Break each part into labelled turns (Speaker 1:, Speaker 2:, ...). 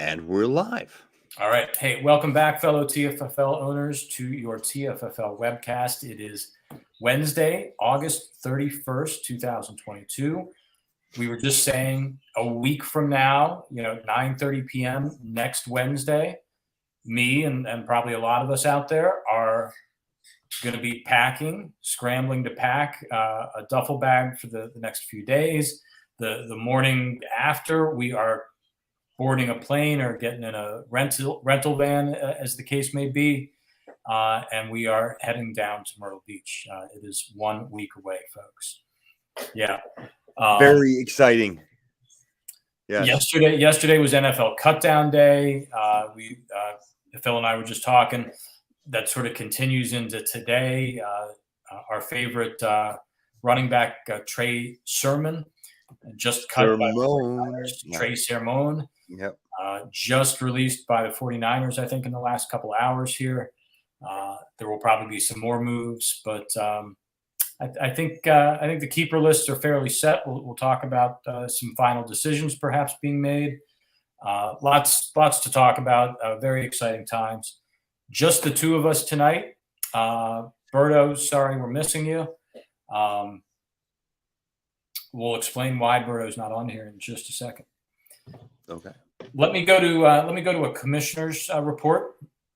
Speaker 1: And we're live.
Speaker 2: All right. Hey, welcome back, fellow TFFL owners, to your TFFL webcast. It is Wednesday, August 31st, 2022. We were just saying a week from now, 9:30 p.m. next Wednesday, me and probably a lot of us out there are going to be scrambling to pack a duffel bag for the next few days. The morning after, we are boarding a plane or getting in a rental van, as the case may be, and we are heading down to Myrtle Beach. It is 1 week away, folks. Yeah.
Speaker 1: Very exciting. Yes.
Speaker 2: Yesterday was NFL Cutdown Day. Phil and I were just talking. That sort of continues into today. Our favorite running back, Trey Sermon, just cut by the 49ers.
Speaker 1: Yeah.
Speaker 2: Trey Sermon.
Speaker 1: Yep.
Speaker 2: Just released by the 49ers, I think, in the last couple hours here. There will probably be some more moves, but I think the keeper lists are fairly set. We'll talk about some final decisions perhaps being made. Lots to talk about. Very exciting times. Just the two of us tonight. Berto, sorry we're missing you. We'll explain why Berto's not on here in just a second.
Speaker 1: Okay.
Speaker 2: Let me go to a commissioner's report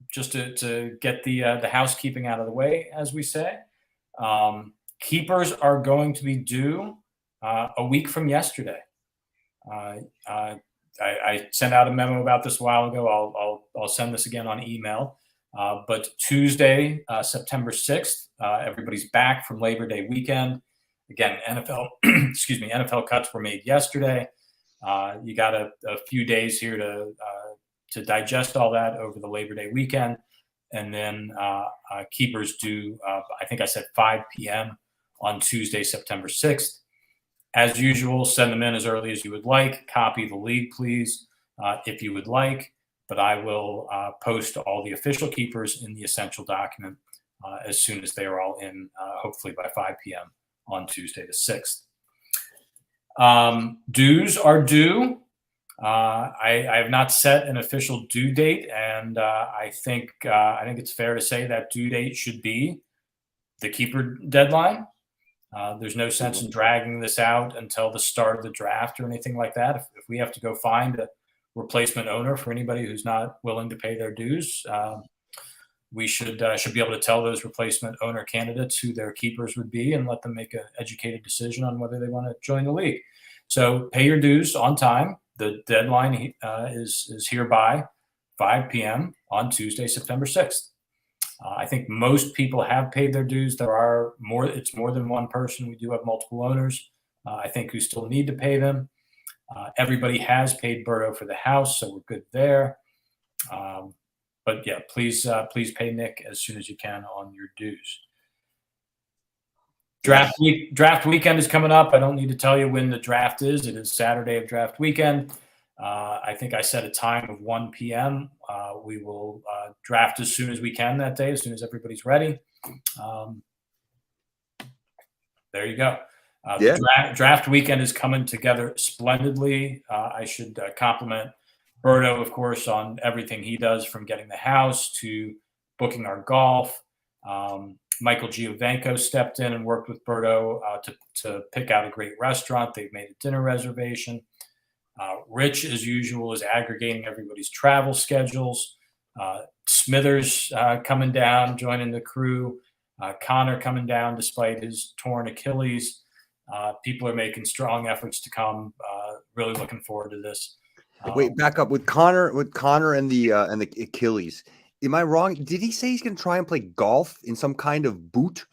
Speaker 2: just to get the housekeeping out of the way, as we say. Keepers are going to be due a week from yesterday. I sent out a memo about this a while ago. I'll send this again on email. But Tuesday, September 6th, everybody's back from Labor Day weekend. Again, NFL cuts were made yesterday. You got a few days here to digest all that over the Labor Day weekend. And then keepers due, I think I said 5 p.m. on Tuesday, September 6th. As usual, send them in as early as you would like. Copy the league, please, if you would like. But I will post all the official keepers in the essential document as soon as they are all in, hopefully by 5 p.m. on Tuesday the 6th. Dues are due. I have not set an official due date, and I think it's fair to say that due date should be the keeper deadline. There's no sense in dragging this out until the start of the draft or anything like that. If we have to go find a replacement owner for anybody who's not willing to pay their dues, we should be able to tell those replacement owner candidates who their keepers would be and let them make an educated decision on whether they want to join the league. So pay your dues on time. The deadline is hereby 5 p.m. on Tuesday, September 6th. I think most people have paid their dues. It's more than one person. We do have multiple owners, I think, who still need to pay them. Everybody has paid Berto for the house, so we're good there. But yeah, please pay Nick as soon as you can on your dues. Draft weekend is coming up. I don't need to tell you when the draft is. It is Saturday of draft weekend. I think I set a time of 1 p.m. We will draft as soon as we can that day, as soon as everybody's ready. There you go. The draft weekend is coming together splendidly. I should compliment Berto, of course, on everything he does, from getting the house to booking our golf. Michael Giovenco stepped in and worked with Berto to pick out a great restaurant. They've made a dinner reservation. Rich, as usual, is aggregating everybody's travel schedules. Smithers coming down, joining the crew. Connor coming down despite his torn Achilles. People are making strong efforts to come. Really looking forward to this.
Speaker 1: Wait, back up with Connor and the Achilles. Am I wrong? Did he say he's going to try and play golf in some kind of boot?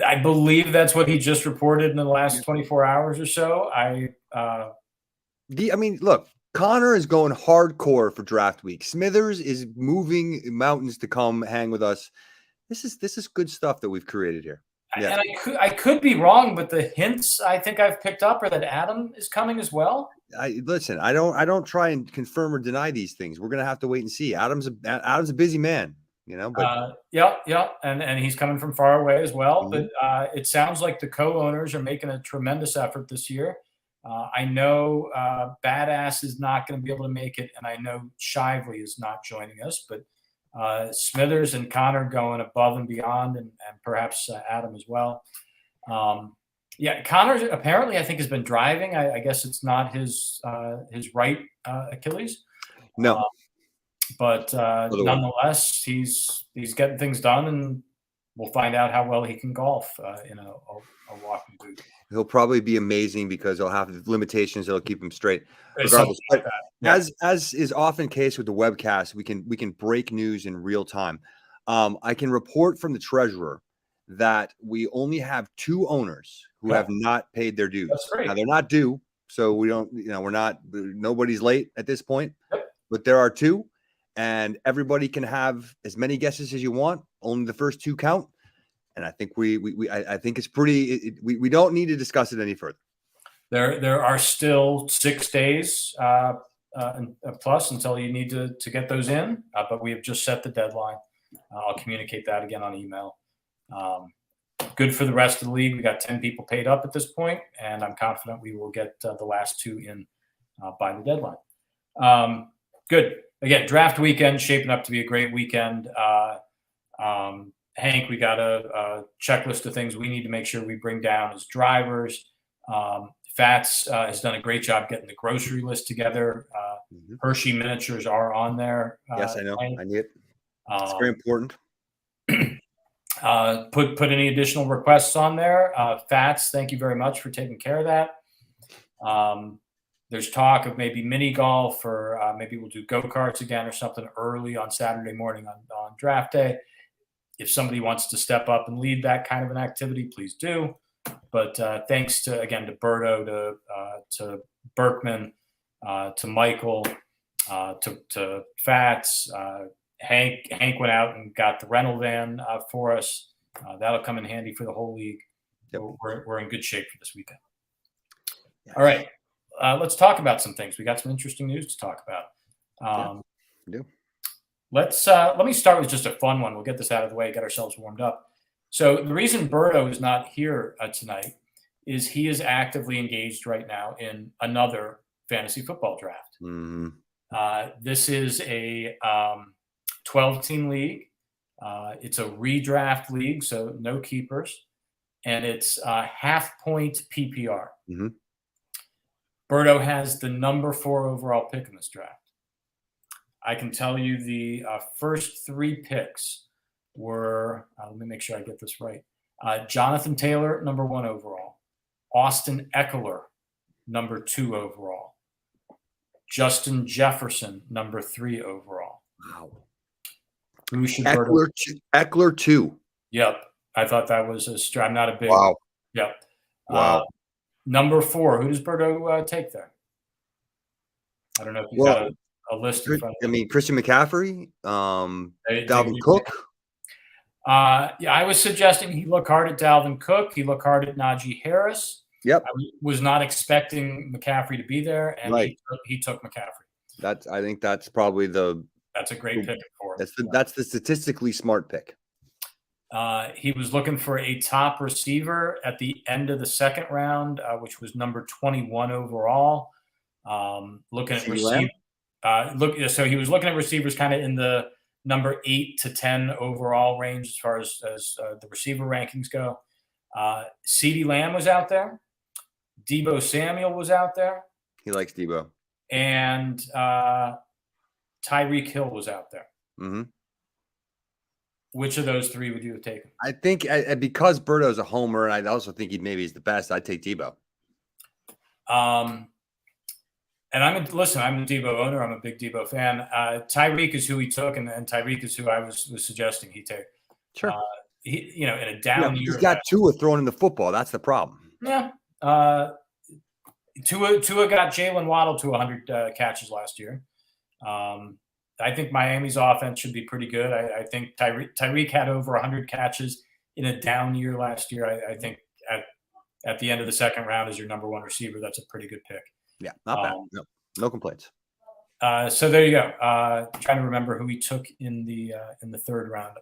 Speaker 2: I believe that's what he just reported in the last 24 hours or so. I
Speaker 1: mean, look, Connor is going hardcore for draft week. Smithers is moving mountains to come hang with us. This is good stuff that we've created here. Yeah.
Speaker 2: And I could be wrong, but the hints I think I've picked up are that Adam is coming as well.
Speaker 1: Listen, I don't try and confirm or deny these things. We're gonna have to wait and see. Adam's a busy man, But
Speaker 2: yeah, and he's coming from far away as well. Mm-hmm. But it sounds like the co-owners are making a tremendous effort this year. I know Badass is not going to be able to make it, and I know Shively is not joining us, but Smithers and Connor going above and beyond, and perhaps Adam as well. Yeah, Connor apparently I think has been driving. I guess it's not his right Achilles.
Speaker 1: No,
Speaker 2: but
Speaker 1: other one.
Speaker 2: nonetheless, he's getting things done, and we'll find out how well he can golf in a walking boot.
Speaker 1: He'll probably be amazing because he'll have limitations that'll keep him straight,
Speaker 2: It's
Speaker 1: regardless.
Speaker 2: something like
Speaker 1: But
Speaker 2: that. Yeah.
Speaker 1: as is often case with the webcast, we can break news in real time. I can report from the treasurer that we only have 2 owners who
Speaker 2: Yeah.
Speaker 1: have not paid their dues.
Speaker 2: That's great.
Speaker 1: Now they're not due, so we don't, we're not, nobody's late at this point.
Speaker 2: Yep.
Speaker 1: But there are 2, and everybody can have as many guesses as you want. Only the first 2 count. And I think I think it's pretty. We don't need to discuss it any further.
Speaker 2: There are still 6 days plus until you need to get those in, but we have just set the deadline. I'll communicate that again on email. Good for the rest of the league. We got 10 people paid up at this point, and I'm confident we will get the last 2 in by the deadline. Good. Again, draft weekend shaping up to be a great weekend. Hank, we got a checklist of things we need to make sure we bring down as drivers. Fats has done a great job getting the grocery list together. Hershey miniatures are on there.
Speaker 1: Yes, I know.
Speaker 2: Hank.
Speaker 1: I need it. It's very important.
Speaker 2: Put any additional requests on there. Fats, thank you very much for taking care of that. There's talk of maybe mini golf, or maybe we'll do go-karts again or something early on Saturday morning on draft day. If somebody wants to step up and lead that kind of an activity, please do. But thanks to Berto, to Berkman, to Michael, to Fats. Hank went out and got the rental van for us. That'll come in handy for the whole league.
Speaker 1: Yep.
Speaker 2: We're in good shape for this weekend.
Speaker 1: Yes.
Speaker 2: All right. Let's talk about some things. We got some interesting news to talk about.
Speaker 1: We do.
Speaker 2: Let me start with just a fun one. We'll get this out of the way, get ourselves warmed up. So the reason Berto is not here tonight is he is actively engaged right now in another fantasy football draft. This is a 12-team league. It's a redraft league, so no keepers, and it's half-point PPR. Berto has the number 4 overall pick in this draft. I can tell you the first 3 picks were, let me make sure I get this right. Jonathan Taylor, number 1 overall. Austin Eckler, number 2 overall. Justin Jefferson, number 3 overall.
Speaker 1: Wow.
Speaker 2: Who should
Speaker 1: Eckler 2.
Speaker 2: Yep. I thought that was I'm not a big.
Speaker 1: Wow.
Speaker 2: Yep.
Speaker 1: Wow.
Speaker 2: Number 4, who does Berto take there? I don't know if you've got a list in front of you.
Speaker 1: I mean, Christian McCaffrey, Dalvin Cook.
Speaker 2: Yeah, I was suggesting he look hard at Dalvin Cook. He looked hard at Najee Harris.
Speaker 1: Yep.
Speaker 2: I was not expecting McCaffrey to be there, and he took McCaffrey.
Speaker 1: I think that's probably
Speaker 2: that's a great pick for him.
Speaker 1: That's the statistically smart pick.
Speaker 2: He was looking for a top receiver at the end of the second round, which was number 21 overall. Looking at receivers. So he was looking at receivers kind of in the number 8 to 10 overall range as far as the receiver rankings go. CeeDee Lamb was out there. Deebo Samuel was out there.
Speaker 1: He likes Deebo.
Speaker 2: And Tyreek Hill was out there. Which of those 3 would you have taken?
Speaker 1: I think because Berto's a homer, and I also think he's the best, I'd take Deebo.
Speaker 2: And I'm a Deebo owner. I'm a big Deebo fan. Tyreek is who he took, and Tyreek is who I was suggesting he take.
Speaker 1: Sure.
Speaker 2: In a down year.
Speaker 1: He's got Tua throwing in the football. That's the problem.
Speaker 2: Yeah. Tua got Jalen Waddle to 100 catches last year. I think Miami's offense should be pretty good. I think Tyreek had over 100 catches in a down year last year. I think at the end of the second round as your number 1 receiver, that's a pretty good pick.
Speaker 1: Yeah, not bad. No complaints.
Speaker 2: So there you go. Trying to remember who he took in the third round.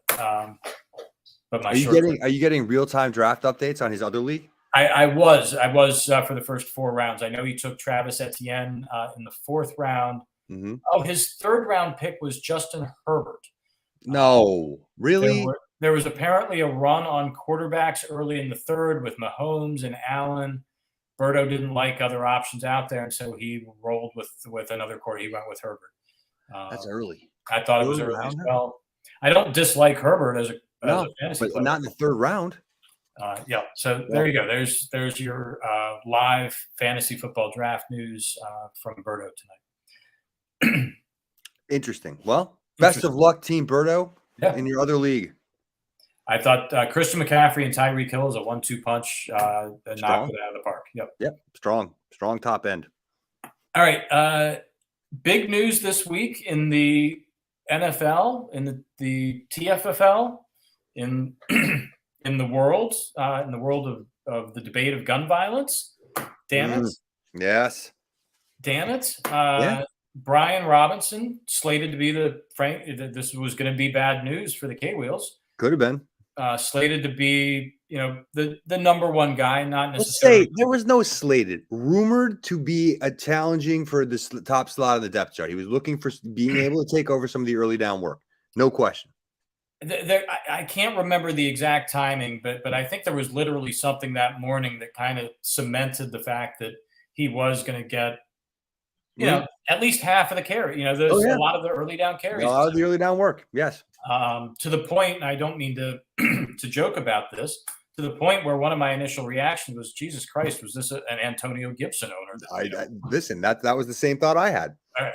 Speaker 2: But
Speaker 1: are you getting real-time draft updates on his other league?
Speaker 2: I was for the first 4 rounds. I know he took Travis Etienne in the 4th round.
Speaker 1: Mm-hmm.
Speaker 2: Oh, his 3rd round pick was Justin Herbert.
Speaker 1: No, really?
Speaker 2: There was apparently a run on quarterbacks early in the 3rd with Mahomes and Allen. Berto didn't like other options out there, and so he rolled with another quarter. He went with Herbert.
Speaker 1: That's early.
Speaker 2: I thought it was early as well. I don't dislike Herbert as a fantasy
Speaker 1: but
Speaker 2: player.
Speaker 1: not in the 3rd round.
Speaker 2: Yeah. So there you go. There's your live fantasy football draft news from Berto tonight.
Speaker 1: Interesting. Well, best of luck, Team Berto, in your other league.
Speaker 2: I thought Christian McCaffrey and Tyreek Hill is a 1-2 punch that knocked it out of the park. Yep.
Speaker 1: Strong top end.
Speaker 2: All right. Big news this week in the NFL, in the TFFL, in the world of the debate of gun violence. Damn it.
Speaker 1: Yes.
Speaker 2: Damn it. Brian Robinson slated to be this was going to be bad news for the K-Wheels.
Speaker 1: Could have been.
Speaker 2: Slated to be, the number 1 guy, not
Speaker 1: Let's
Speaker 2: necessarily.
Speaker 1: say there was no slated. Rumored to be a challenging for the top slot of the depth chart. He was looking for being able to take over some of the early down work. No question.
Speaker 2: I can't remember the exact timing, but I think there was literally something that morning that kind of cemented the fact that he was going to get, at least half of the carry. There's a lot of the early down carries.
Speaker 1: A lot of the early down work. Yes.
Speaker 2: To the point, and I don't mean to to joke about this, to the point where one of my initial reactions was, Jesus Christ, was this an Antonio Gibson owner?
Speaker 1: Listen, that was the same thought I had.
Speaker 2: All right.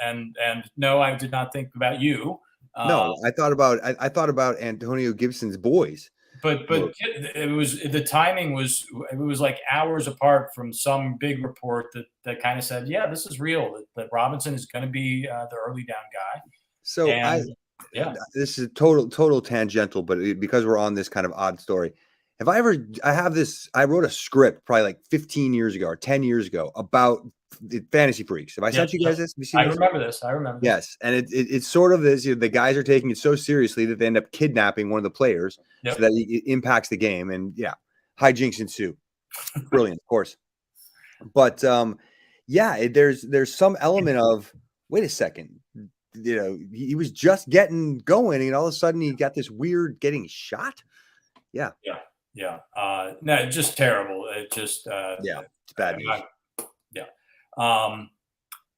Speaker 2: And no, I did not think about you.
Speaker 1: No, I thought about Antonio Gibson's boys.
Speaker 2: But it was, the timing was, it was like hours apart from some big report that kind of said, yeah, this is real, that Robinson is going to be the early down guy.
Speaker 1: So this is total tangential, but because we're on this kind of odd story, I wrote a script probably like 15 years ago or 10 years ago about the Fantasy Freaks. Have I sent you guys this?
Speaker 2: I remember this.
Speaker 1: Yes. And it's sort of this, the guys are taking it so seriously that they end up kidnapping one of the players so that it impacts the game. And hijinks ensue. Brilliant, of course. But there's some element of, wait a second, he was just getting going and all of a sudden he got this weird getting shot. Yeah.
Speaker 2: No, just terrible. It just
Speaker 1: it's bad news.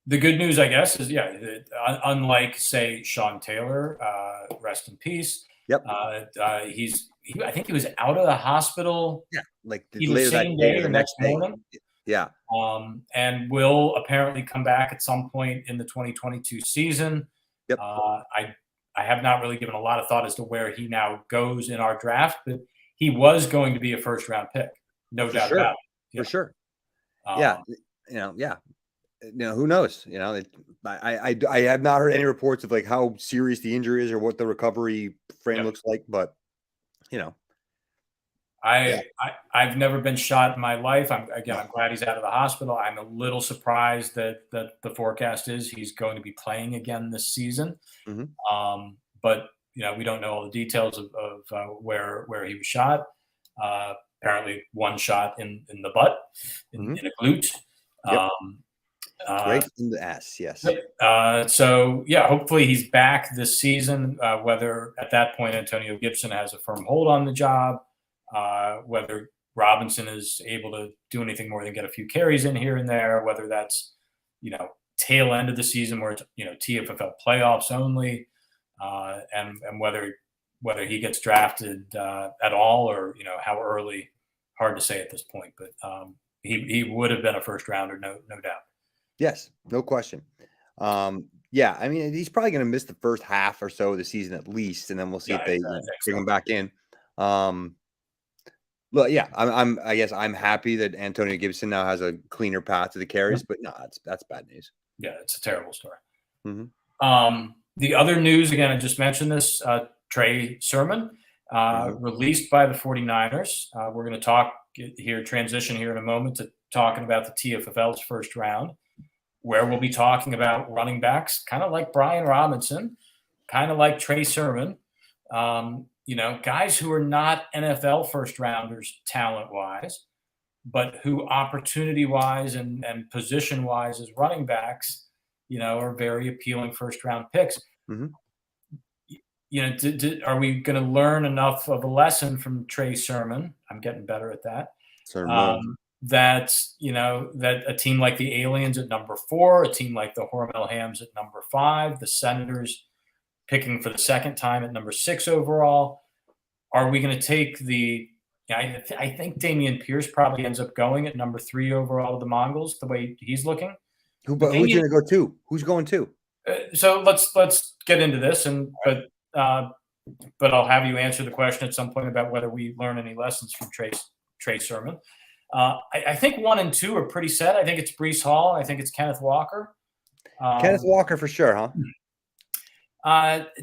Speaker 2: The good news, I guess, is unlike, say, Sean Taylor, rest in peace.
Speaker 1: Yep.
Speaker 2: I think he was out of the hospital.
Speaker 1: Yeah, like
Speaker 2: the same day, the next morning.
Speaker 1: Yeah.
Speaker 2: And will apparently come back at some point in the 2022 season.
Speaker 1: Yep.
Speaker 2: I have not really given a lot of thought as to where he now goes in our draft, but he was going to be a 1st round pick, no doubt about it.
Speaker 1: For sure. Who knows? I have not heard any reports of like how serious the injury is or what the recovery frame looks like, but
Speaker 2: I've never been shot in my life. I'm glad he's out of the hospital. I'm a little surprised that the forecast is he's going to be playing again this season.
Speaker 1: Mm-hmm.
Speaker 2: But we don't know all the details of where he was shot. Apparently, one shot in the butt, in a glute.
Speaker 1: Yep. Right in the ass, yes.
Speaker 2: So hopefully he's back this season. Whether at that point Antonio Gibson has a firm hold on the job, whether Robinson is able to do anything more than get a few carries in here and there, whether that's tail end of the season where it's TFFL playoffs only, and whether he gets drafted at all or how early, hard to say at this point. But he would have been a 1st rounder, no doubt.
Speaker 1: Yes, no question. I mean, he's probably going to miss the first half or so of the season at least, and then we'll see if they bring him back in. I guess I'm happy that Antonio Gibson now has a cleaner path to the carries, but no, that's bad news.
Speaker 2: Yeah, it's a terrible story.
Speaker 1: Mm-hmm.
Speaker 2: The other news, again, I just mentioned this, Trey Sermon, released by the 49ers. We're going to transition here in a moment to talking about the TFFL's 1st round, where we'll be talking about running backs, kind of like Brian Robinson, kind of like Trey Sermon. guys who are not NFL first rounders talent wise, but who opportunity wise and position wise as running backs, are very appealing first round picks.
Speaker 1: Mm-hmm.
Speaker 2: Are we going to learn enough of a lesson from Trey Sermon? I'm getting better at that. That a team like the Aliens at number 4, a team like the Hormel Hams at number 5, the Senators picking for the second time at number 6 overall. Are we going to take I think Damian Pierce probably ends up going at number 3 overall to the Mongols, the way he's looking.
Speaker 1: Who's going to go 2? Who's going 2?
Speaker 2: So let's get into this, but I'll have you answer the question at some point about whether we learn any lessons from Trey Sermon. I think 1 and 2 are pretty set. I think it's Breece Hall. I think it's Kenneth Walker.
Speaker 1: Kenneth Walker for sure, huh?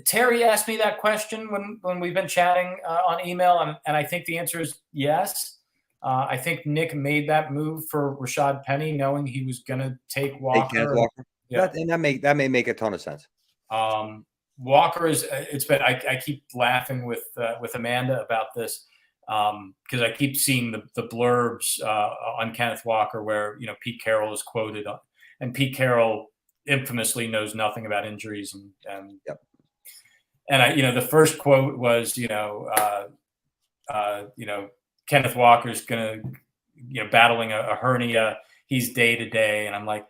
Speaker 2: Terry asked me that question when we've been chatting on email, and I think the answer is yes. I think Nick made that move for Rashad Penny, knowing he was going to take Walker.
Speaker 1: Kenneth Walker. Yeah, that may make a ton of sense.
Speaker 2: Walker is. I keep laughing with Amanda about this because I keep seeing the blurbs on Kenneth Walker where Pete Carroll is quoted, and Pete Carroll infamously knows nothing about injuries and
Speaker 1: yep.
Speaker 2: And the first quote was Kenneth Walker's gonna battling a hernia, he's day to day, and I'm like,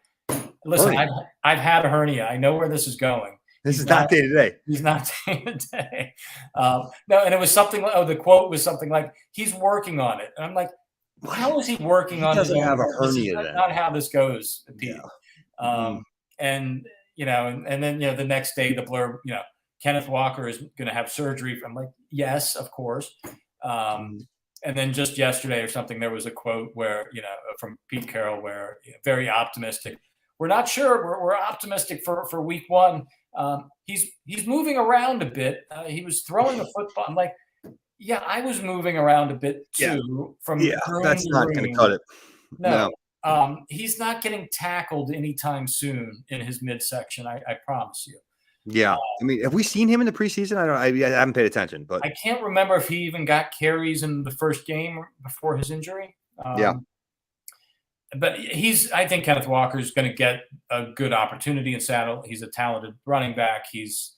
Speaker 2: listen, I've had a hernia, I know where this is going.
Speaker 1: This is not day to day.
Speaker 2: He's not day to day. No, and it was something. The quote was something like, "He's working on it," and I'm like, "How is he working on it?"
Speaker 1: He doesn't have a hernia.
Speaker 2: This is not how this goes, Pete. Yeah. And then the next day the blurb, Kenneth Walker is going to have surgery. I'm like, yes, of course. And then just yesterday or something, there was a quote where from Pete Carroll where very optimistic. We're not sure. We're optimistic for week 1. He's moving around a bit. He was throwing the football. I'm like, yeah, I was moving around a bit too.
Speaker 1: That's not going to cut it.
Speaker 2: No. He's not getting tackled anytime soon in his midsection. I promise you.
Speaker 1: Yeah, I mean, have we seen him in the preseason? I haven't paid attention, but
Speaker 2: I can't remember if he even got carries in the first game before his injury. But I think Kenneth Walker is going to get a good opportunity in Saddle. He's a talented running back. He's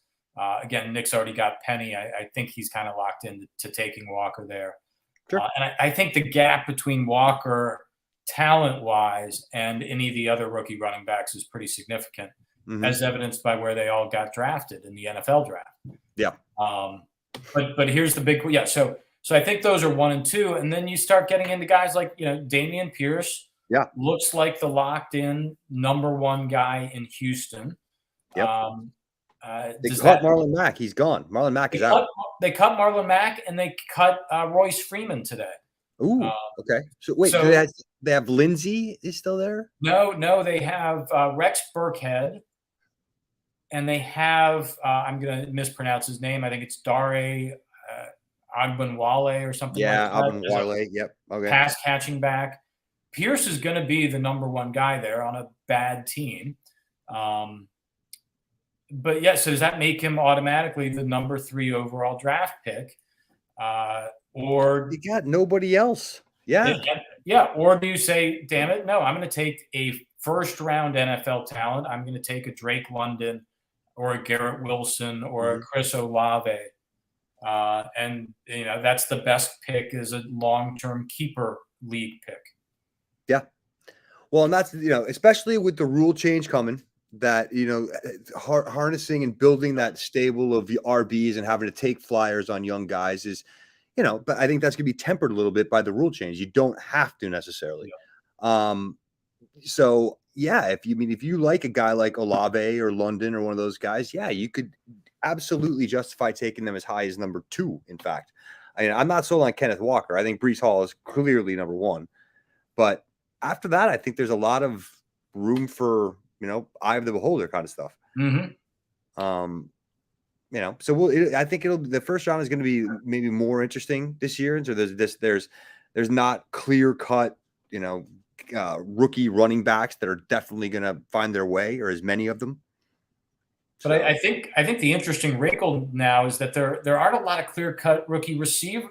Speaker 2: again, Nick's already got Penny. I think he's kind of locked into taking Walker there. Sure. And I think the gap between Walker talent-wise and any of the other rookie running backs is pretty significant, as evidenced by where they all got drafted in the NFL draft.
Speaker 1: Yeah.
Speaker 2: But here's the big So I think those are 1 and 2, and then you start getting into guys like Damian Pierce.
Speaker 1: Yeah.
Speaker 2: Looks like the locked-in number 1 guy in Houston.
Speaker 1: Yep. They cut Marlon Mack. He's gone. Marlon Mack is out.
Speaker 2: They cut Marlon Mack, and they cut Royce Freeman today.
Speaker 1: Ooh, okay. So wait, they have Lindsey is still there?
Speaker 2: No, they have Rex Burkhead, and they have I'm going to mispronounce his name. I think it's Dare Ogunwale or something.
Speaker 1: Yeah, like Ogunwale. Yep. Okay.
Speaker 2: Pass catching back. Pierce is going to be the number 1 guy there on a bad team. But yeah, so does that make him automatically the number 3 overall draft pick? Or
Speaker 1: you got nobody else? Yeah.
Speaker 2: Or do you say, damn it, no, I'm going to take a first-round NFL talent. I'm going to take a Drake London or a Garrett Wilson or a Chris Olave. And that's the best pick is a long-term keeper league pick.
Speaker 1: Yeah. Well, and that's, especially with the rule change coming, that, harnessing and building that stable of the RBs and having to take flyers on young guys is, but I think that's going to be tempered a little bit by the rule change. You don't have to necessarily. Yeah. So yeah, if you like a guy like Olave or London or one of those guys, yeah, you could absolutely justify taking them as high as number 2. In fact, I'm not sold on Kenneth Walker. I think Breece Hall is clearly number 1, but after that, I think there's a lot of room for, eye of the beholder kind of stuff. So I think the first round is going to be maybe more interesting this year. And so there's not clear cut, rookie running backs that are definitely going to find their way, or as many of them.
Speaker 2: But I think the interesting wrinkle now is that there aren't a lot of clear-cut rookie receiver,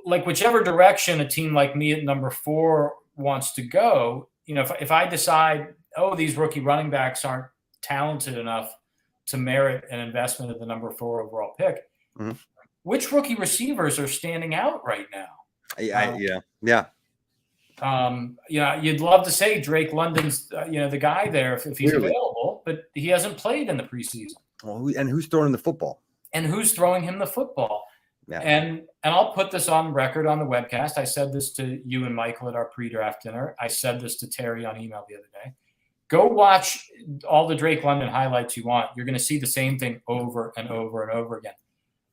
Speaker 2: like whichever direction a team like me at number 4 wants to go, if I decide, these rookie running backs aren't talented enough to merit an investment at the number 4 overall pick, which rookie receivers are standing out right now?
Speaker 1: Yeah.
Speaker 2: You'd love to say Drake London's, the guy there if he's available, but he hasn't played in the preseason.
Speaker 1: Well, and who's throwing the football?
Speaker 2: And who's throwing him the football?
Speaker 1: Yeah.
Speaker 2: And I'll put this on record on the webcast. I said this to you and Michael at our pre-draft dinner. I said this to Terry on email the other day. Go watch all the Drake London highlights you want. You're going to see the same thing over and over and over again.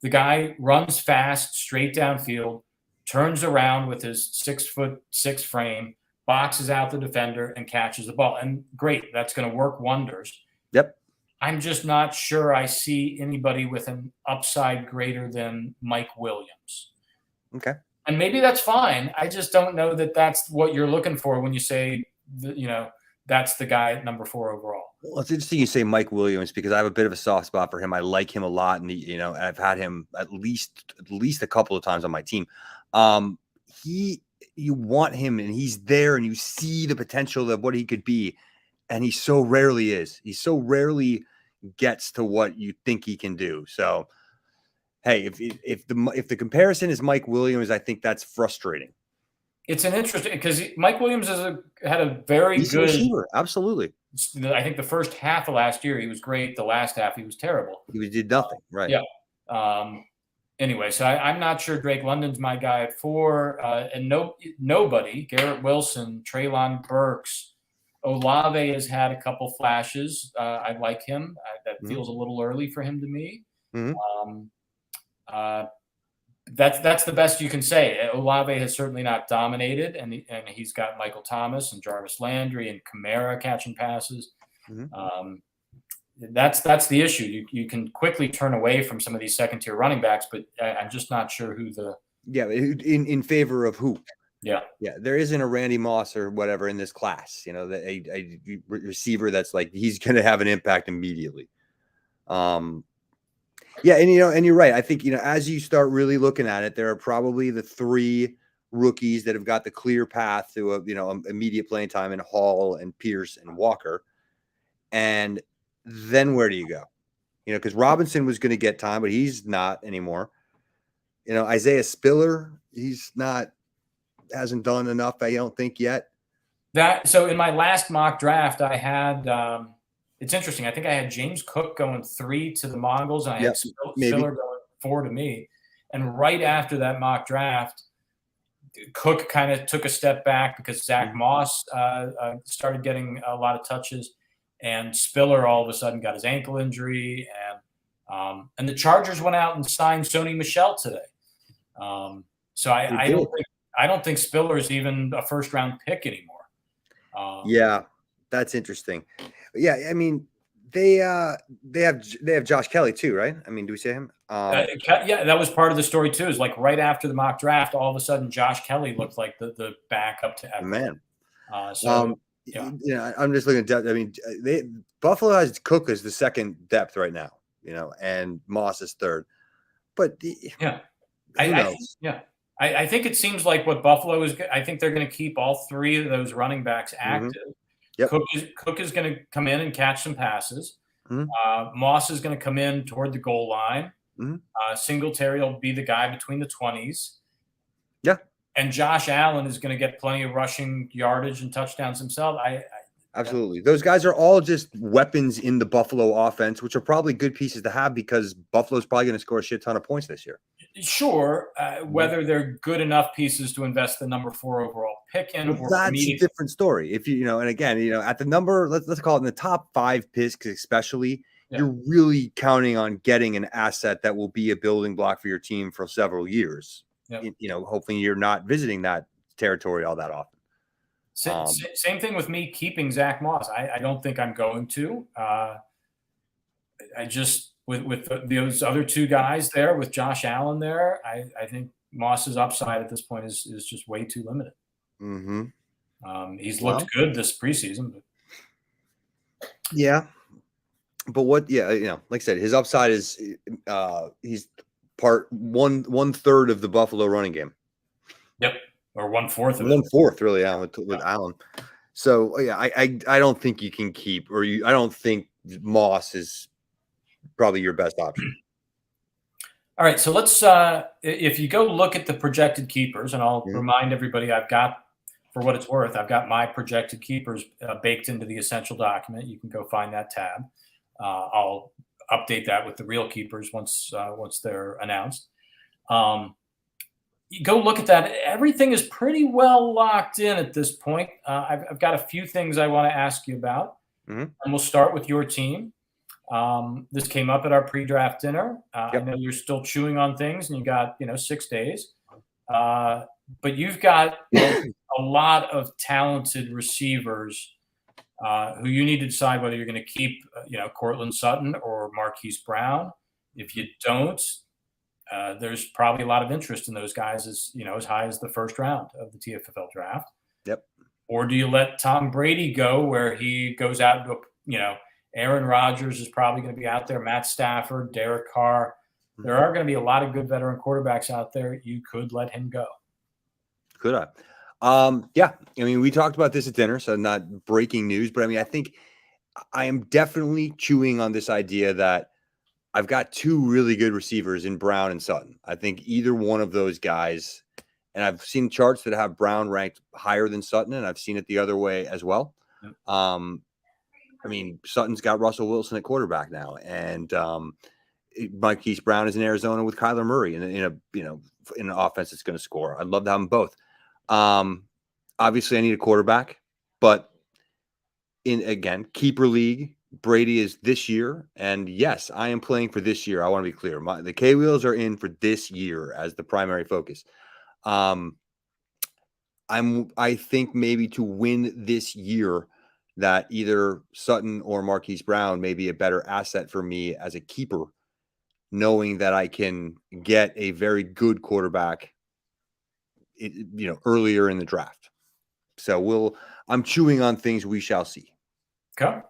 Speaker 2: The guy runs fast, straight downfield, turns around with his 6'6" frame, boxes out the defender, and catches the ball. And great, that's going to work wonders.
Speaker 1: Yep.
Speaker 2: I'm just not sure I see anybody with an upside greater than Mike Williams.
Speaker 1: Okay.
Speaker 2: And maybe that's fine. I just don't know that that's what you're looking for when you say, that's the guy at number 4 overall.
Speaker 1: Well, it's interesting you say Mike Williams because I have a bit of a soft spot for him. I like him a lot, and I've had him at least a couple of times on my team. You want him, and he's there, and you see the potential of what he could be, and he so rarely is. He so rarely gets to what you think he can do. So, hey, if the comparison is Mike Williams, I think that's frustrating.
Speaker 2: It's an interesting because Mike Williams had a very good
Speaker 1: receiver. Absolutely.
Speaker 2: I think the first half of last year he was great. The last half he was terrible.
Speaker 1: He did nothing. Right.
Speaker 2: Yeah. Anyway, so I'm not sure Drake London's my guy at 4. And nobody, Garrett Wilson, Treylon Burks, Olave has had a couple flashes. I like him. That feels a little early for him to me. That's the best you can say. Olave has certainly not dominated, and he's got Michael Thomas and Jarvis Landry and Kamara catching passes. That's the issue. You can quickly turn away from some of these second-tier running backs, but I'm just not sure who the
Speaker 1: in favor of who.
Speaker 2: Yeah.
Speaker 1: There isn't a Randy Moss or whatever in this class. A receiver that's like he's going to have an impact immediately. Yeah, and you're right. I think as you start really looking at it, there are probably the 3 rookies that have got the clear path to immediate playing time in Hall and Pierce and Walker. And then where do you go? Because Robinson was going to get time, but he's not anymore. Isaiah Spiller, hasn't done enough, I don't think yet.
Speaker 2: So in my last mock draft, I had it's interesting. I think I had James Cook going 3 to the Mongols, and I had Spiller going 4 to me. And right after that mock draft, Cook kind of took a step back because Zach Moss started getting a lot of touches, and Spiller all of a sudden got his ankle injury, and the Chargers went out and signed Sony Michel today. So I don't think Spiller is even a first-round pick anymore.
Speaker 1: Yeah, that's interesting. Yeah, I mean, they have Josh Kelly too, right? I mean, do we say him?
Speaker 2: Yeah, that was part of the story too. Is like right after the mock draft, all of a sudden Josh Kelly looked like the backup to Everett.
Speaker 1: Man. I'm just looking at depth. I mean, Buffalo has Cook as the second depth right now, and Moss is third. But
Speaker 2: I think it seems like what Buffalo is. I think they're going to keep all 3 of those running backs active.
Speaker 1: Yep.
Speaker 2: Cook is going to come in and catch some passes. Moss is going to come in toward the goal line. Singletary will be the guy between the 20s.
Speaker 1: Yeah.
Speaker 2: And Josh Allen is going to get plenty of rushing yardage and touchdowns himself.
Speaker 1: Absolutely. Those guys are all just weapons in the Buffalo offense, which are probably good pieces to have because Buffalo's probably going to score a shit ton of points this year.
Speaker 2: Sure. Whether they're good enough pieces to invest the number 4 overall pick in.
Speaker 1: Well, that's a different story. If and again, at the number, let's call it in the top 5 picks, especially, you're really counting on getting an asset that will be a building block for your team for several years. Hopefully you're not visiting that territory all that often.
Speaker 2: Same thing with me keeping Zach Moss. I don't think I'm going to. I just with those other 2 guys there, with Josh Allen there, I think Moss's upside at this point is just way too limited. He's looked good this preseason. But.
Speaker 1: Yeah. but what? Yeah, like I said, his upside is he's one third of the Buffalo running game.
Speaker 2: Yep, or 1/4 of it.
Speaker 1: 1/4 really, yeah, with Allen. So yeah, I don't think you can keep I don't think Moss is probably your best option.
Speaker 2: All right, so let's if you go look at the projected keepers, and I'll remind everybody, for what it's worth, I've got my projected keepers baked into the essential document. You can go find that tab. I'll update that with the real keepers once they're announced. You go look at that. Everything is pretty well locked in at this point. I've got a few things I want to ask you about, and we'll start with your team. This came up at our pre-draft dinner. I know you're still chewing on things, and you got 6 days, but you've got a lot of talented receivers who you need to decide whether you're going to keep, Cortland Sutton or Marquise Brown. If you don't, there's probably a lot of interest in those guys as high as the first round of the TFFL draft.
Speaker 1: Yep.
Speaker 2: Or do you let Tom Brady go, where he goes out to Aaron Rodgers is probably going to be out there, Matt Stafford, Derek Carr. There are going to be a lot of good veteran quarterbacks out there. You could let him go.
Speaker 1: Could I? Yeah. I mean, we talked about this at dinner, so not breaking news, but I mean, I think I am definitely chewing on this idea that I've got two really good receivers in Brown and Sutton. I think either one of those guys, and I've seen charts that have Brown ranked higher than Sutton, and I've seen it the other way as well. I mean, Sutton's got Russell Wilson at quarterback now, and Marquise Brown is in Arizona with Kyler Murray in an offense that's going to score. I'd love to have them both. Obviously, I need a quarterback, but keeper league, Brady is this year, and yes, I am playing for this year. I want to be clear. The K-Wheels are in for this year as the primary focus. I think maybe to win this year that either Sutton or Marquise Brown may be a better asset for me as a keeper, knowing that I can get a very good quarterback, earlier in the draft. So I'm chewing on things. We shall see.
Speaker 2: Okay.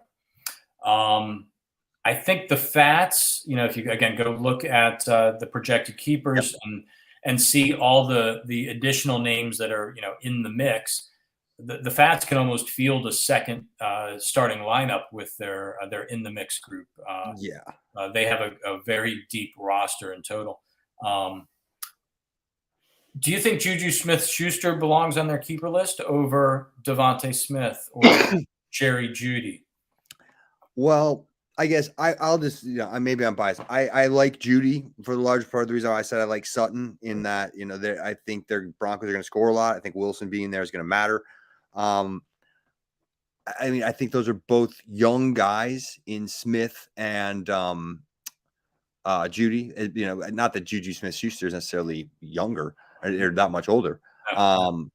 Speaker 2: I think the Fats, if you again go look at the projected keepers and see all the additional names that are in the mix, the Fats can almost field a second starting lineup with their in the mix group. They have a very deep roster in total. Do you think Juju Smith-Schuster belongs on their keeper list over Devontae Smith or Jerry Jeudy?
Speaker 1: Well, I guess I'll just, maybe I'm biased. I like Jeudy for the large part of the reason why I said I like Sutton in that, I think their Broncos are going to score a lot. I think Wilson being there is going to matter. I mean, I think those are both young guys in Smith and Jeudy. Not that Juju Smith-Schuster is necessarily younger or that much older. And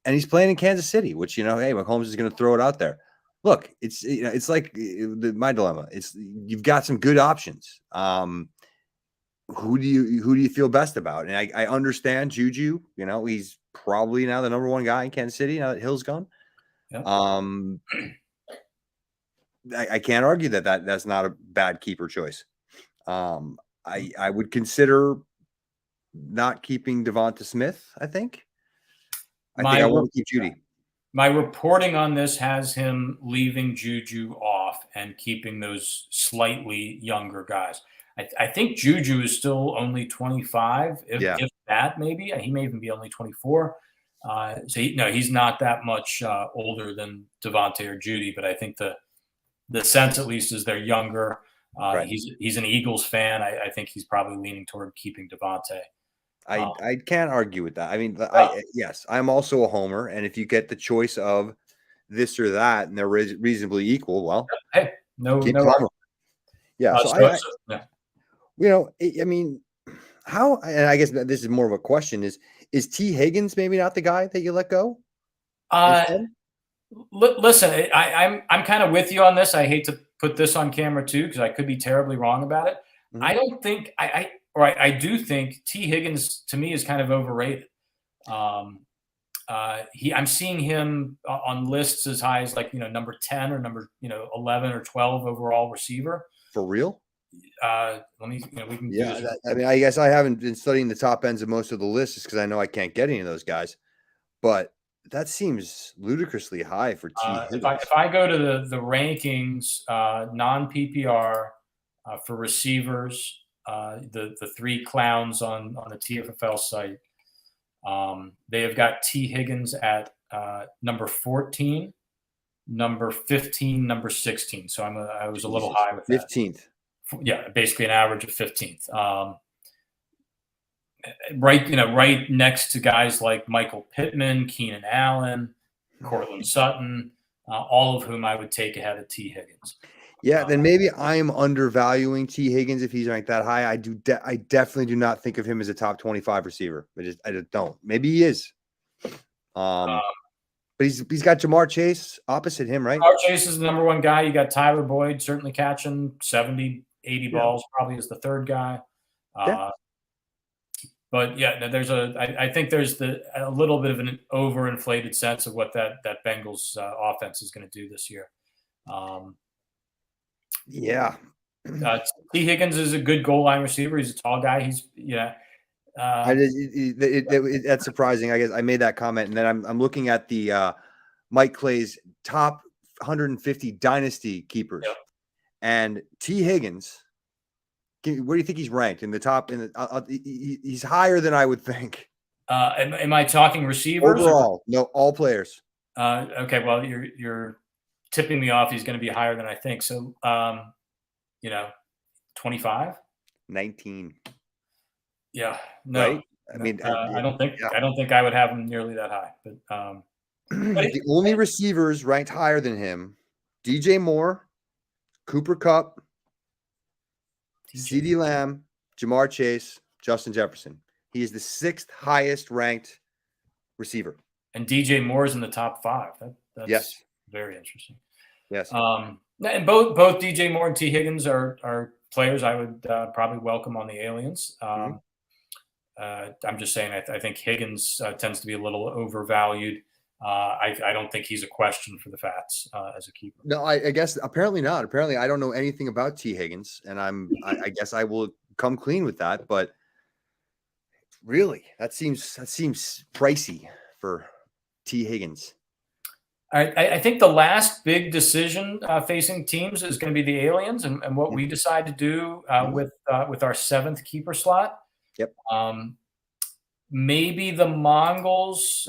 Speaker 1: he's playing in Kansas City, which, hey, Mahomes is going to throw it out there. Look, it's like my dilemma. You've got some good options. Who do you feel best about? And I understand Juju. He's probably now the number one guy in Kansas City now that Hill's gone.
Speaker 2: Yeah.
Speaker 1: I can't argue that's not a bad keeper choice. I would consider not keeping Devonta Smith. I think I want to keep Jeudy.
Speaker 2: My reporting on this has him leaving Juju off and keeping those slightly younger guys. I think Juju is still only 25, if that, maybe. He may even be only 24. So he's not that much older than Devontae or Jeudy, but I think the sense, at least, is they're younger. Right. He's an Eagles fan. I think he's probably leaning toward keeping Devontae.
Speaker 1: I can't argue with that. I mean, yes, I'm also a homer, and if you get the choice of this or that, and they're reasonably equal, well,
Speaker 2: hey, no.
Speaker 1: Yeah. I mean, how? And I guess this is more of a question: is T. Higgins maybe not the guy that you let go?
Speaker 2: Listen, I'm kind of with you on this. I hate to put this on camera too, because I could be terribly wrong about it. Mm-hmm. I don't think I do think T. Higgins to me is kind of overrated. I'm seeing him on lists as high as like number 10 or number 11 or 12 overall receiver.
Speaker 1: For real?
Speaker 2: Let me we can do this.
Speaker 1: I mean, I guess I haven't been studying the top ends of most of the lists just because I know I can't get any of those guys. But that seems ludicrously high for T.
Speaker 2: If I go to the rankings, non PPR for receivers, the three clowns on the TFFL site, they have got T. Higgins at number 14, number 15, number 16. So I was a little high with that.
Speaker 1: 15th.
Speaker 2: Yeah, basically an average of 15th. Right next to guys like Michael Pittman, Keenan Allen, Cortland Sutton, all of whom I would take ahead of T. Higgins.
Speaker 1: Yeah, then maybe I'm undervaluing T. Higgins if he's ranked that high. I definitely do not think of him as a top 25 receiver. I just don't. Maybe he is. But he's got Jamar Chase opposite him, right?
Speaker 2: Jamar Chase is the number one guy. You got Tyler Boyd certainly catching 70, 80 balls, probably as the third guy. But yeah, I think there's a little bit of an overinflated sense of what that Bengals offense is going to do this year. T. Higgins is a good goal line receiver. He's a tall guy.
Speaker 1: That's surprising. I guess I made that comment, and then I'm looking at the Mike Clay's top 150 dynasty keepers, and T. Higgins. Where do you think he's ranked in the top? He's higher than I would think.
Speaker 2: Am I talking receivers
Speaker 1: overall? No, all players.
Speaker 2: Okay, well you're tipping me off. He's going to be higher than I think. So 25,
Speaker 1: 19.
Speaker 2: Yeah, no.
Speaker 1: Right? I mean,
Speaker 2: I don't think I would have him nearly that high. But
Speaker 1: the only receivers ranked higher than him: DJ Moore, Cooper Kupp, CeeDee Lamb, Jamar Chase, Justin Jefferson. He is the 6th highest ranked receiver.
Speaker 2: And DJ Moore is in the top 5. That's very interesting.
Speaker 1: Yes.
Speaker 2: And both DJ Moore and T. Higgins are players I would probably welcome on the Aliens. I'm just saying I think Higgins tends to be a little overvalued. I don't think he's a question for the Fats as a keeper.
Speaker 1: No, I guess apparently not. Apparently, I don't know anything about T. Higgins, and I guess I will come clean with that. But really, that seems pricey for T. Higgins.
Speaker 2: All right, I think the last big decision facing teams is going to be the Aliens and what we decide to do with our 7th keeper slot.
Speaker 1: Yep.
Speaker 2: Maybe the Mongols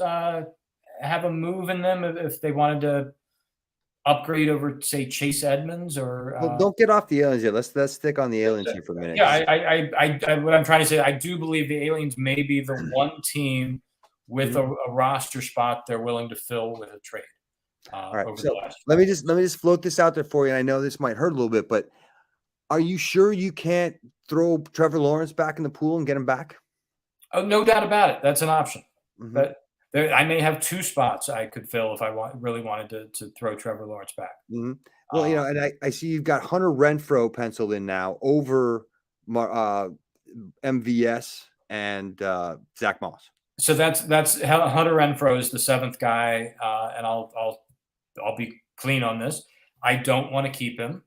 Speaker 2: have a move in them if they wanted to upgrade over, say, Chase Edmonds or.
Speaker 1: Well, don't get off the Aliens yet. Let's stick on the Aliens here for a minute.
Speaker 2: Yeah, I what I'm trying to say, I do believe the Aliens may be the one team with a roster spot they're willing to fill with a trade.
Speaker 1: All right, so let me just float this out there for you. And I know this might hurt a little bit, but are you sure you can't throw Trevor Lawrence back in the pool and get him back?
Speaker 2: Oh, no doubt about it. That's an option. But I may have 2 spots I could fill if I really wanted to throw Trevor Lawrence back.
Speaker 1: Well, and I see you've got Hunter Renfrow penciled in now over MVS and Zach Moss.
Speaker 2: So that's Hunter Renfrow is the 7th guy, and I'll be clean on this. I don't want to keep him.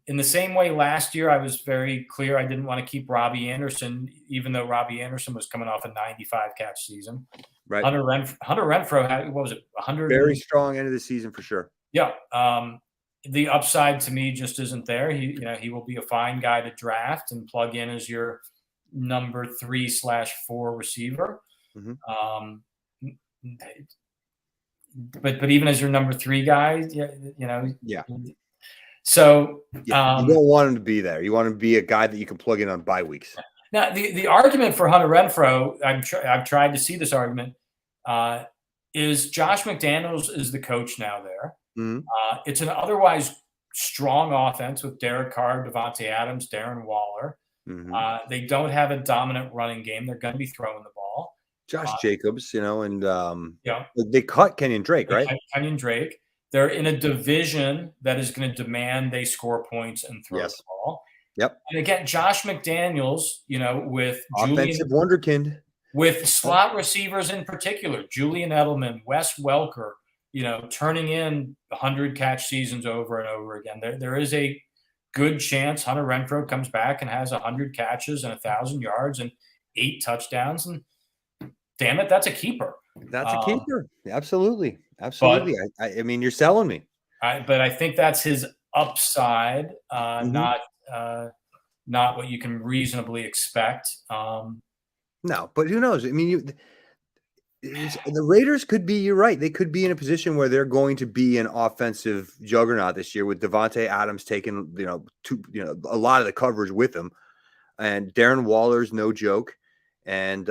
Speaker 2: In the same way, last year I was very clear I didn't want to keep Robbie Anderson, even though Robbie Anderson was coming off a 95 catch season.
Speaker 1: Right.
Speaker 2: Hunter Renfrow had, what was it, 100?
Speaker 1: Very strong end of the season for sure.
Speaker 2: Yeah. The upside to me just isn't there. He will be a fine guy to draft and plug in as your number 3/4 receiver. But even as your number 3 guy,
Speaker 1: Yeah.
Speaker 2: So
Speaker 1: you don't want him to be there. You want him to be a guy that you can plug in on bye weeks.
Speaker 2: Now, the argument for Hunter Renfrow, I've tried to see this argument, is Josh McDaniels is the coach now there. It's an otherwise strong offense with Derek Carr, Devontae Adams, Darren Waller. They don't have a dominant running game. They're going to be throwing the ball.
Speaker 1: Josh Jacobs, and they cut Kenyon Drake, right?
Speaker 2: Kenyon Drake. They're in a division that is going to demand they score points and throw the ball.
Speaker 1: Yep.
Speaker 2: And again, Josh McDaniels, with
Speaker 1: offensive wonderkind.
Speaker 2: with slot receivers in particular, Julian Edelman, Wes Welker, turning in 100-catch seasons over and over again. There is a good chance Hunter Renfrow comes back and has 100 catches and 1,000 yards and 8 touchdowns. And damn it, that's a keeper.
Speaker 1: That's a keeper. Absolutely. Absolutely. I mean, you're selling me.
Speaker 2: But I think that's his upside, not what you can reasonably expect.
Speaker 1: No, but who knows? I mean, the Raiders could be, you're right. They could be in a position where they're going to be an offensive juggernaut this year with Devontae Adams taking, a lot of the coverage with him, and Darren Waller's no joke. And,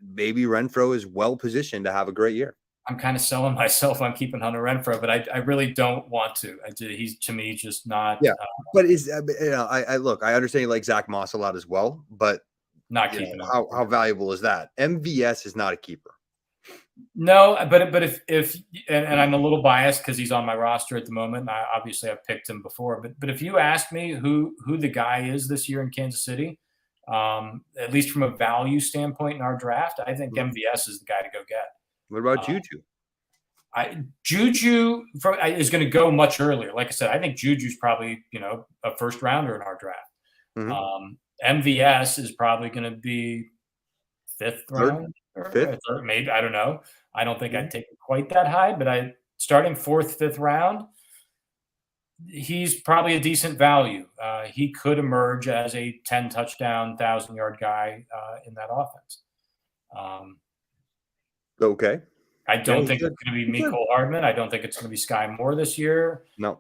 Speaker 1: maybe Renfrow is well positioned to have a great year.
Speaker 2: I'm kind of selling myself on keeping Hunter Renfrow, but I really don't want to. He's, to me, just not.
Speaker 1: Yeah, but I understand you like Zach Moss a lot as well, but
Speaker 2: not keeping him.
Speaker 1: How valuable is that? MVS is not a keeper.
Speaker 2: No, but if and I'm a little biased because he's on my roster at the moment. Obviously, I've picked him before, but if you ask me who the guy is this year in Kansas City, at least from a value standpoint in our draft, I think MVS is the guy to go get.
Speaker 1: What about Juju?
Speaker 2: Juju is going to go much earlier. Like I said, I think Juju's probably a first rounder in our draft. MVS is probably going to be fifth round, third, maybe. I don't know. I don't think I'd take it quite that high, but starting fourth, fifth round, he's probably a decent value. He could emerge as a 10 touchdown, 1,000-yard guy in that offense.
Speaker 1: Okay.
Speaker 2: I don't think it's going to be Mecole Hardman. I don't think it's going to be Sky Moore this year.
Speaker 1: No.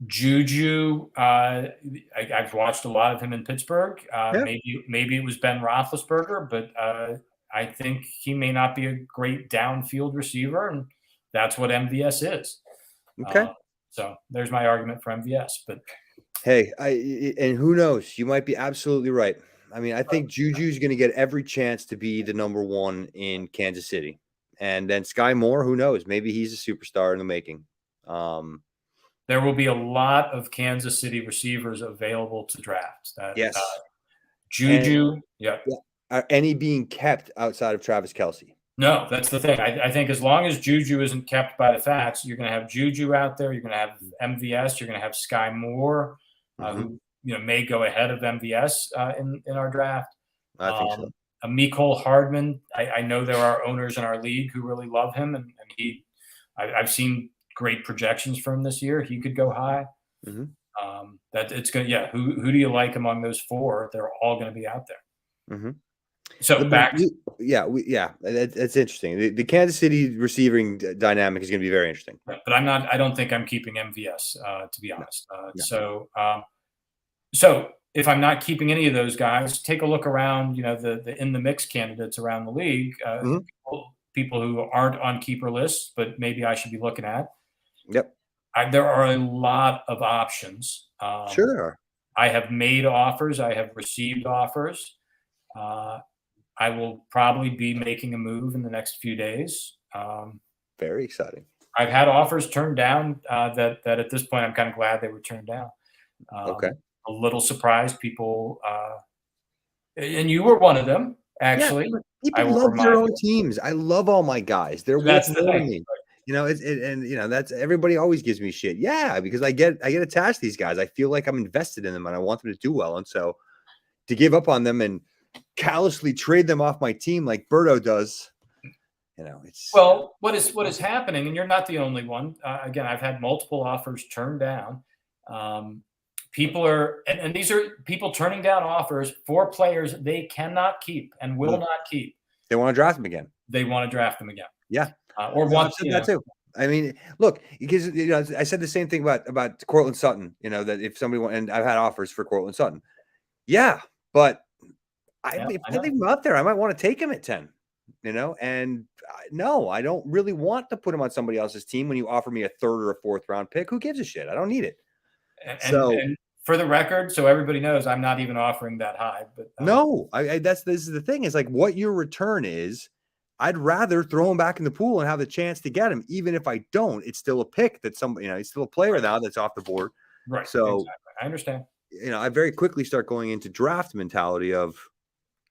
Speaker 2: Juju, I've watched a lot of him in Pittsburgh. Maybe it was Ben Roethlisberger, but I think he may not be a great downfield receiver, and that's what MVS is.
Speaker 1: Okay.
Speaker 2: So there's my argument for MVS. But
Speaker 1: hey, and who knows? You might be absolutely right. I mean, I think Juju's going to get every chance to be the number one in Kansas City. And then Sky Moore, who knows? Maybe he's a superstar in the making.
Speaker 2: There will be a lot of Kansas City receivers available to draft.
Speaker 1: Yes.
Speaker 2: Juju,
Speaker 1: Are any being kept outside of Travis Kelce?
Speaker 2: No, that's the thing. I think as long as Juju isn't kept by the facts, you're going to have Juju out there. You're going to have MVS. You're going to have Sky Moore, who may go ahead of MVS in our draft.
Speaker 1: I think so.
Speaker 2: Mecole Hardman. I know there are owners in our league who really love him, and I've seen great projections for him this year. He could go high. That it's going. Yeah. Who do you like among those four? They're all going to be out there. So back.
Speaker 1: That's interesting. The Kansas City receiving dynamic is going to be very interesting.
Speaker 2: But I don't think I'm keeping MVS to be honest. So if I'm not keeping any of those guys, take a look around. The in the mix candidates around the league. People who aren't on keeper lists, but maybe I should be looking at.
Speaker 1: Yep.
Speaker 2: There are a lot of options.
Speaker 1: Sure there are.
Speaker 2: I have made offers. I have received offers. I will probably be making a move in the next few days.
Speaker 1: Very exciting.
Speaker 2: I've had offers turned down that at this point I'm kind of glad they were turned down.
Speaker 1: Okay.
Speaker 2: A little surprised people, and you were one of them, actually.
Speaker 1: Yeah, people love their own teams. I love all my guys. They're worth more to me. That's everybody always gives me shit. Yeah, because I get attached to these guys. I feel like I'm invested in them and I want them to do well. And so to give up on them and callously trade them off my team like Berto does, it's
Speaker 2: what is happening, and you're not the only one. Again, I've had multiple offers turned down. People are, and these are people turning down offers for players they cannot keep and will not keep.
Speaker 1: They want to draft them again.
Speaker 2: They want to draft them again.
Speaker 1: Yeah.
Speaker 2: Or want
Speaker 1: that too. I mean, look, because I said the same thing about Cortland Sutton. That if somebody and I've had offers for Cortland Sutton. Yeah, but if I leave him out there, I might want to take him at 10. And no, I don't really want to put him on somebody else's team when you offer me a third or a fourth round pick. Who gives a shit? I don't need it.
Speaker 2: And for the record, so everybody knows, I'm not even offering that high. But
Speaker 1: no, this is the thing. Is like what your return is. I'd rather throw him back in the pool and have the chance to get him. Even if I don't, it's still a pick that somebody, he's still a player now that's off the board.
Speaker 2: Right.
Speaker 1: So
Speaker 2: exactly. I understand.
Speaker 1: I very quickly start going into draft mentality of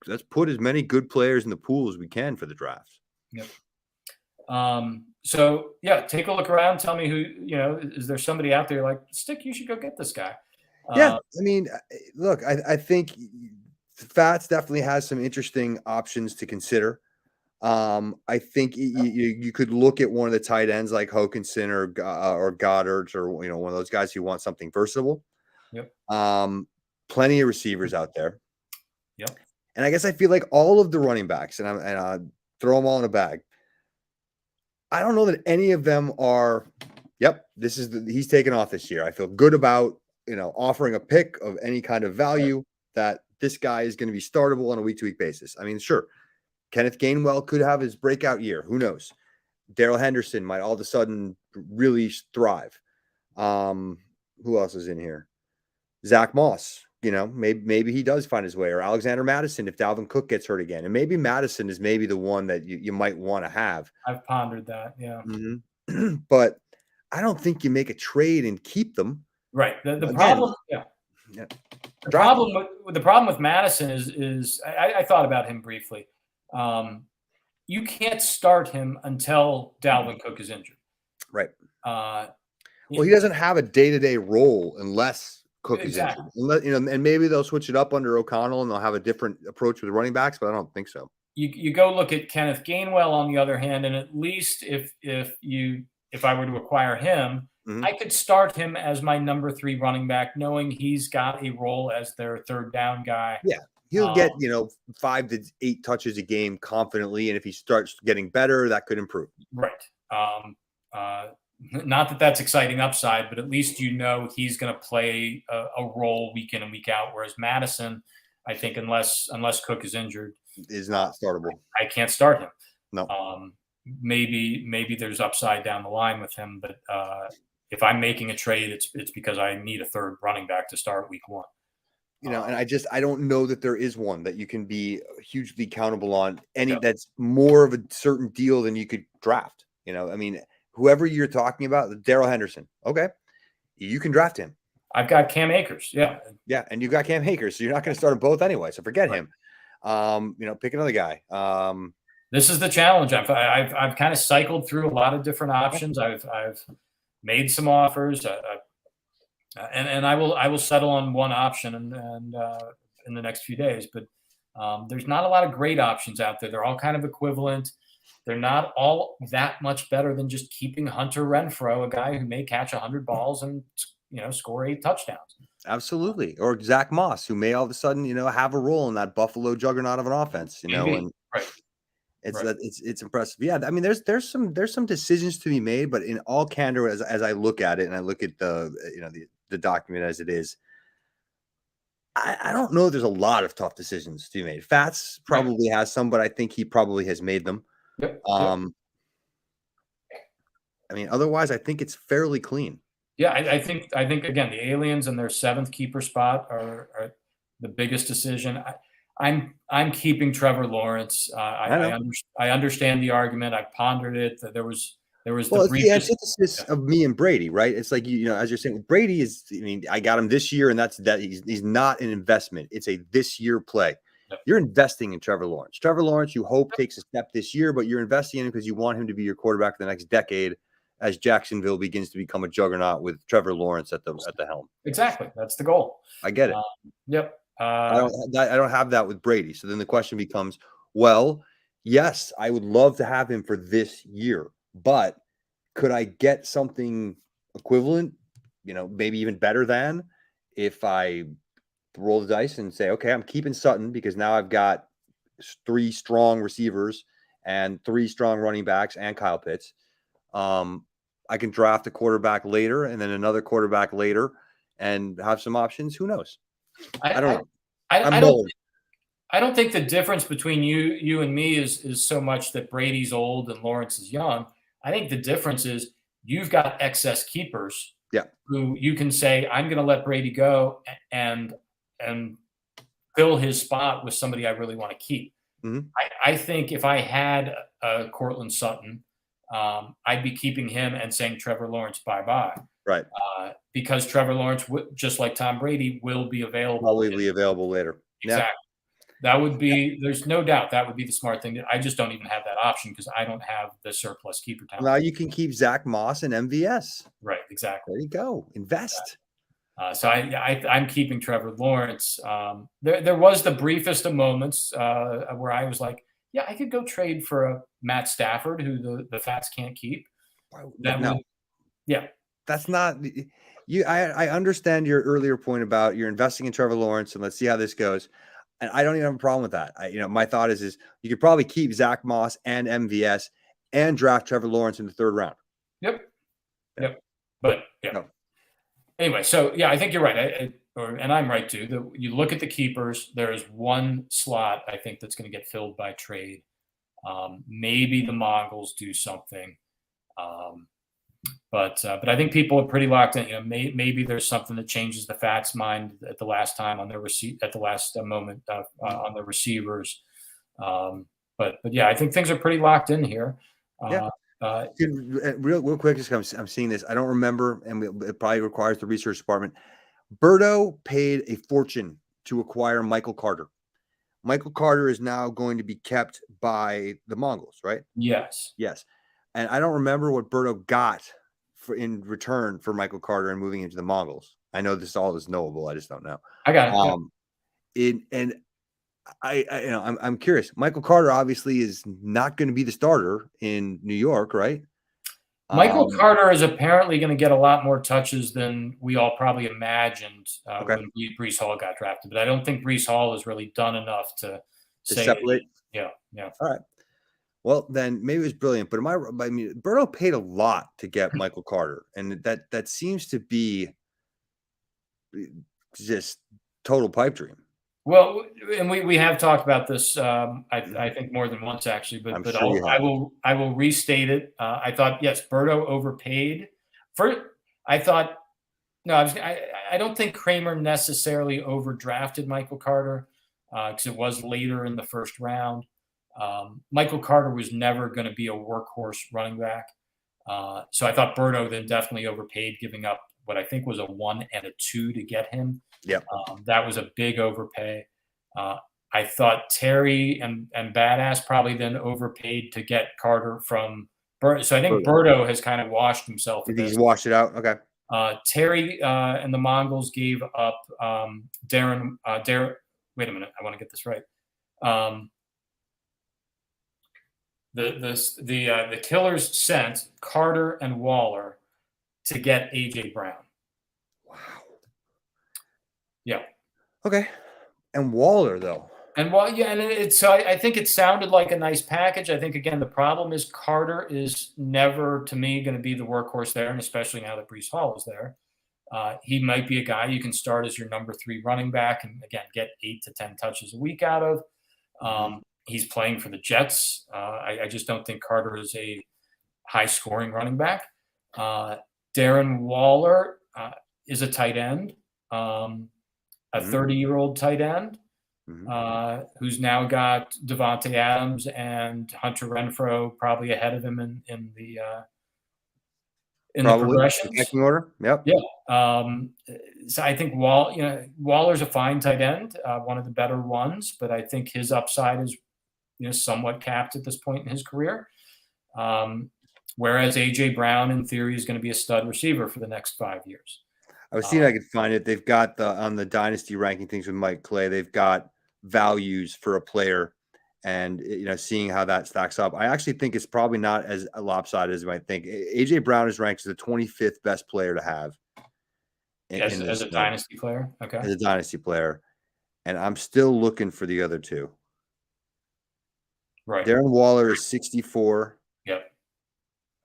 Speaker 1: let's put as many good players in the pool as we can for the draft.
Speaker 2: Yep. So yeah, take a look around. Tell me who, is there somebody out there like, Stick, you should go get this guy.
Speaker 1: Yeah. I mean, look, I think Fats definitely has some interesting options to consider. I think you could look at one of the tight ends like Hawkinson or Goddard or one of those guys who want something versatile.
Speaker 2: Yep.
Speaker 1: Plenty of receivers out there.
Speaker 2: Yep.
Speaker 1: And I guess I feel like all of the running backs, and I throw them all in a bag. I don't know that any of them are. Yep, he's taken off this year. I feel good about offering a pick of any kind of value that this guy is going to be startable on a week-to-week basis. I mean, sure. Kenneth Gainwell could have his breakout year. Who knows? Darrell Henderson might all of a sudden really thrive. Who else is in here? Zach Moss. Maybe he does find his way. Or Alexander Madison if Dalvin Cook gets hurt again. And maybe Madison is maybe the one that you might want to have.
Speaker 2: I've pondered that, yeah.
Speaker 1: Mm-hmm. But I don't think you make a trade and keep them.
Speaker 2: Right. The problem, yeah. The problem with Madison is I thought about him briefly. You can't start him until Dalvin Cook is injured.
Speaker 1: Right. Well, he doesn't have a day-to-day role unless Cook is injured. And maybe they'll switch it up under O'Connell and they'll have a different approach with running backs, but I don't think so.
Speaker 2: You go look at Kenneth Gainwell on the other hand, and at least if I were to acquire him, I could start him as my number 3 running back, knowing he's got a role as their third down guy.
Speaker 1: Yeah. He'll get, 5 to 8 touches a game confidently. And if he starts getting better, that could improve.
Speaker 2: Right. Not that that's exciting upside, but at least he's going to play a role week in and week out. Whereas Madison, I think unless Cook is injured,
Speaker 1: is not startable.
Speaker 2: I can't start him.
Speaker 1: No.
Speaker 2: Maybe there's upside down the line with him, but if I'm making a trade, it's because I need a third running back to start week 1.
Speaker 1: And I don't know that there is one that you can be hugely countable on. That's more of a certain deal than you could draft. I mean, whoever you're talking about, Darrell Henderson, okay, you can draft him.
Speaker 2: I've got Cam Akers, yeah,
Speaker 1: and you've got Cam Akers, so you're not going to start them both anyway. So forget him. Pick another guy.
Speaker 2: This is the challenge. I've kind of cycled through a lot of different options. I've made some offers. And I will settle on one option and in the next few days. But there's not a lot of great options out there. They're all kind of equivalent. They're not all that much better than just keeping Hunter Renfrow, a guy who may catch 100 balls and score 8 touchdowns.
Speaker 1: Absolutely. Or Zach Moss, who may all of a sudden have a role in that Buffalo juggernaut of an offense. And
Speaker 2: right.
Speaker 1: It's impressive. Yeah, I mean, there's some decisions to be made, but in all candor, as I look at it and I look at the document as it is, I don't know. There's a lot of tough decisions to be made. Fats probably has some, but I think he probably has made them.
Speaker 2: Yep.
Speaker 1: I mean, otherwise, I think it's fairly clean.
Speaker 2: Yeah, I think again, the Aliens and their 7th keeper spot are the biggest decision. I'm keeping Trevor Lawrence. I understand the argument. I pondered it. There was
Speaker 1: it's the antithesis of me and Brady, right? It's like as you're saying, Brady is. I mean, I got him this year, and that's that. He's not an investment. It's a this year play.
Speaker 2: Yep.
Speaker 1: You're investing in Trevor Lawrence. Trevor Lawrence, you hope takes a step this year, but you're investing in him because you want him to be your quarterback for the next decade, as Jacksonville begins to become a juggernaut with Trevor Lawrence at the helm.
Speaker 2: Exactly, that's the goal.
Speaker 1: I get it.
Speaker 2: Yep.
Speaker 1: I don't have that with Brady. So then the question becomes, well, yes, I would love to have him for this year, but could I get something equivalent, maybe even better than if I roll the dice and say, okay, I'm keeping Sutton because now I've got 3 strong receivers and 3 strong running backs and Kyle Pitts. I can draft a quarterback later and then another quarterback later and have some options. Who knows? I don't know.
Speaker 2: I don't think the difference between you and me is so much that Brady's old and Lawrence is young. I think the difference is you've got excess keepers who you can say, I'm going to let Brady go and fill his spot with somebody I really want to keep.
Speaker 1: Mm-hmm.
Speaker 2: I think if I had Cortland Sutton, I'd be keeping him and saying Trevor Lawrence bye-bye.
Speaker 1: Right.
Speaker 2: Because Trevor Lawrence, just like Tom Brady, will be available.
Speaker 1: Probably available later.
Speaker 2: Exactly. That would be, there's no doubt that would be the smart thing. I just don't even have that option because I don't have the surplus keeper talent.
Speaker 1: Now you can keep Zach Moss and MVS.
Speaker 2: Right, exactly.
Speaker 1: There you go. Invest.
Speaker 2: So I'm keeping Trevor Lawrence. There was the briefest of moments where I was like, yeah, I could go trade for a Matt Stafford, who the Fats can't keep. Yeah.
Speaker 1: That's not you. I understand your earlier point about you're investing in Trevor Lawrence, and let's see how this goes. And I don't even have a problem with that. My thought is you could probably keep Zach Moss and MVS and draft Trevor Lawrence in the 3rd round.
Speaker 2: Yep. But yeah. No. Anyway, so yeah, I think you're right. And I'm right too. You look at the keepers. There is one slot I think that's going to get filled by trade. Maybe the Mongols do something. But I think people are pretty locked in. Maybe there's something that changes the Fats' mind at the last time on their at the last moment on the receivers. But yeah, I think things are pretty locked in here.
Speaker 1: Real quick, just I'm seeing this. I don't remember, and it probably requires the research department. Berto paid a fortune to acquire Michael Carter. Michael Carter is now going to be kept by the Mongols, right?
Speaker 2: Yes.
Speaker 1: And I don't remember what Berto got in return for Michael Carter and moving into the Mongols. I know this all is knowable. I just don't know.
Speaker 2: I got it.
Speaker 1: I'm curious. Michael Carter obviously is not going to be the starter in New York, right?
Speaker 2: Michael Carter is apparently going to get a lot more touches than we all probably imagined when Breece Hall got drafted. But I don't think Breece Hall has really done enough to say
Speaker 1: separate.
Speaker 2: Yeah.
Speaker 1: All right. Well, then maybe it was brilliant. But Berto paid a lot to get Michael Carter, and that seems to be just total pipe dream.
Speaker 2: Well, and we have talked about this, I think more than once actually, but I will restate it. I thought, yes, Berto overpaid. I don't think Kramer necessarily overdrafted Michael Carter because it was later in the 1st round. Michael Carter was never going to be a workhorse running back. So I thought Berto then definitely overpaid, giving up what I think was a 1 and a 2 to get him.
Speaker 1: Yep.
Speaker 2: That was a big overpay. I thought Terry and Badass probably then overpaid to get Carter from Berto. So I think Berto has kind of washed himself.
Speaker 1: He's washed it out. Okay.
Speaker 2: Terry and the Mongols gave up Darren. Wait a minute. I want to get this right. The Killers sent Carter and Waller to get AJ Brown.
Speaker 1: Wow.
Speaker 2: Yeah.
Speaker 1: Okay. And Waller though.
Speaker 2: And I think it sounded like a nice package. I think again the problem is Carter is never to me going to be the workhorse there, and especially now that Breece Hall is there. He might be a guy you can start as your number 3 running back and again get 8 to 10 touches a week out of. He's playing for the Jets. I just don't think Carter is a high-scoring running back. Darren Waller is a tight end, a 30-year-old tight end who's now got Devontae Adams and Hunter Renfrow probably ahead of him in the progressions.
Speaker 1: Pecking order. Yep.
Speaker 2: Yeah. So I think Waller's a fine tight end, one of the better ones, but I think his upside is somewhat capped at this point in his career. Whereas AJ Brown, in theory, is going to be a stud receiver for the next 5 years.
Speaker 1: I was seeing if I could find it. They've got on the dynasty ranking things with Mike Clay. They've got values for a player, and seeing how that stacks up. I actually think it's probably not as lopsided as you might think. AJ Brown is ranked as the 25th best player to have
Speaker 2: as a dynasty player. Okay,
Speaker 1: as a dynasty player, and I'm still looking for the other two.
Speaker 2: Right.
Speaker 1: Darren Waller is 64.
Speaker 2: Yep.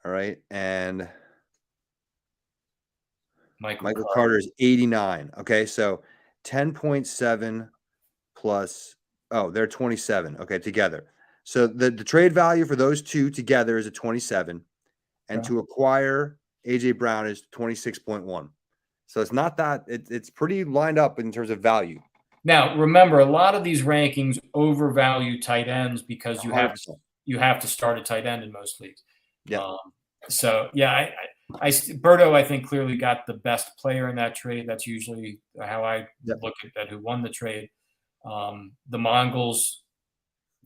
Speaker 1: All right. And
Speaker 2: Michael
Speaker 1: Carter is 89. Okay. So 10.7 plus, they're 27. Okay. Together. So the trade value for those two together is a 27. And to acquire AJ Brown is 26.1. So it's not that it's pretty lined up in terms of value.
Speaker 2: Now, remember, a lot of these rankings overvalue tight ends because you have to start a tight end in most leagues.
Speaker 1: Yeah.
Speaker 2: Berto, I think, clearly got the best player in that trade. That's usually how I look at who won the trade. The Mongols,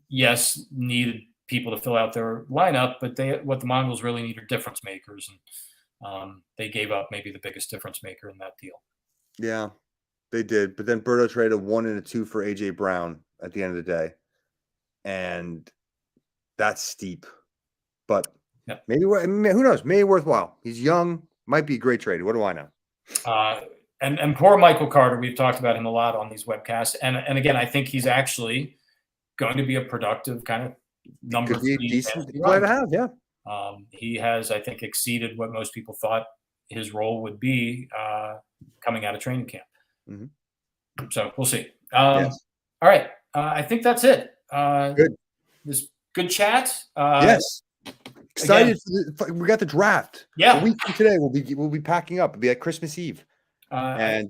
Speaker 2: yes, needed people to fill out their lineup, but what the Mongols really need are difference makers, and they gave up maybe the biggest difference maker in that deal.
Speaker 1: Yeah, they did. But then Berto traded a 1 and a 2 for AJ Brown at the end of the day, and that's steep. But maybe who knows? Maybe worthwhile. He's young, might be a great trade. What do I know?
Speaker 2: And poor Michael Carter. We've talked about him a lot on these webcasts, and again, I think he's actually going to be a productive kind of number
Speaker 1: Could be
Speaker 2: 3
Speaker 1: a decent player to have. Yeah.
Speaker 2: He has, I think, exceeded what most people thought his role would be coming out of training camp.
Speaker 1: Mm-hmm.
Speaker 2: So we'll see.
Speaker 1: Yes.
Speaker 2: All right. I think that's it.
Speaker 1: Good.
Speaker 2: This good chat.
Speaker 1: Yes. Excited. We got the draft.
Speaker 2: Yeah.
Speaker 1: A week from today, we'll be packing up. It'll be like Christmas Eve. And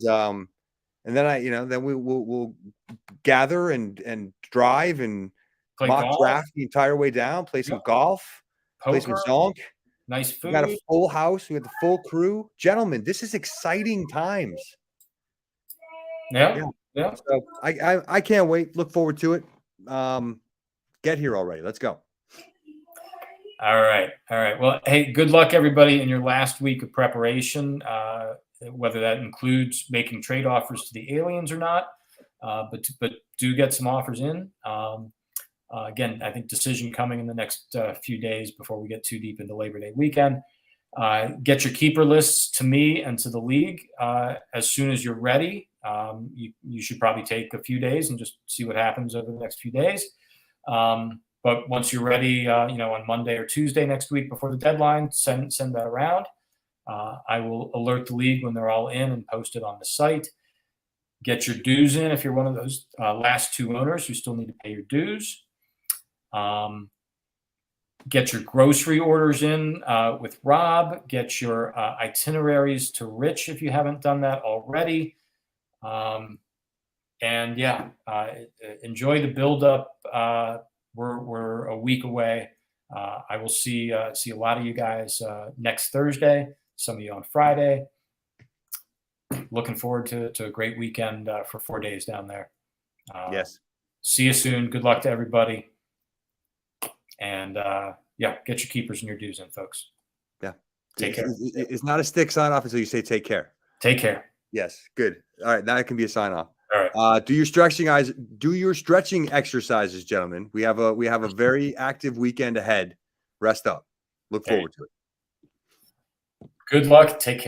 Speaker 1: then we'll gather and drive and mock draft the entire way down, play some golf, play some zonk.
Speaker 2: Nice food.
Speaker 1: We got a full house. We got the full crew. Gentlemen, this is exciting times.
Speaker 2: Yeah.
Speaker 1: So I can't wait. Look forward to it. Get here already. Let's go.
Speaker 2: All right. Well, hey, good luck, everybody, in your last week of preparation, whether that includes making trade offers to the aliens or not. But do get some offers in. Again, I think decision coming in the next few days before we get too deep into Labor Day weekend. Get your keeper lists to me and to the league as soon as you're ready. You should probably take a few days and just see what happens over the next few days. But once you're ready, on Monday or Tuesday next week before the deadline, send that around. I will alert the league when they're all in and post it on the site. Get your dues in if you're one of those last 2 owners who still need to pay your dues. Get your grocery orders in with Rob. Get your itineraries to Rich if you haven't done that already. Enjoy the build-up. We're a week away. I will see a lot of you guys next Thursday. Some of you on Friday. Looking forward to a great weekend for 4 days down there.
Speaker 1: Yes.
Speaker 2: See you soon. Good luck to everybody. And get your keepers and your dues in, folks.
Speaker 1: Yeah.
Speaker 2: Take care.
Speaker 1: It's not a stick sign off until you say take care.
Speaker 2: Take care.
Speaker 1: Yes. Good. All right. Now it can be a sign off.
Speaker 2: All right.
Speaker 1: Do your stretching exercises, gentlemen. We have a very active weekend ahead. Rest up. Look forward to it.
Speaker 2: Good luck. Take care.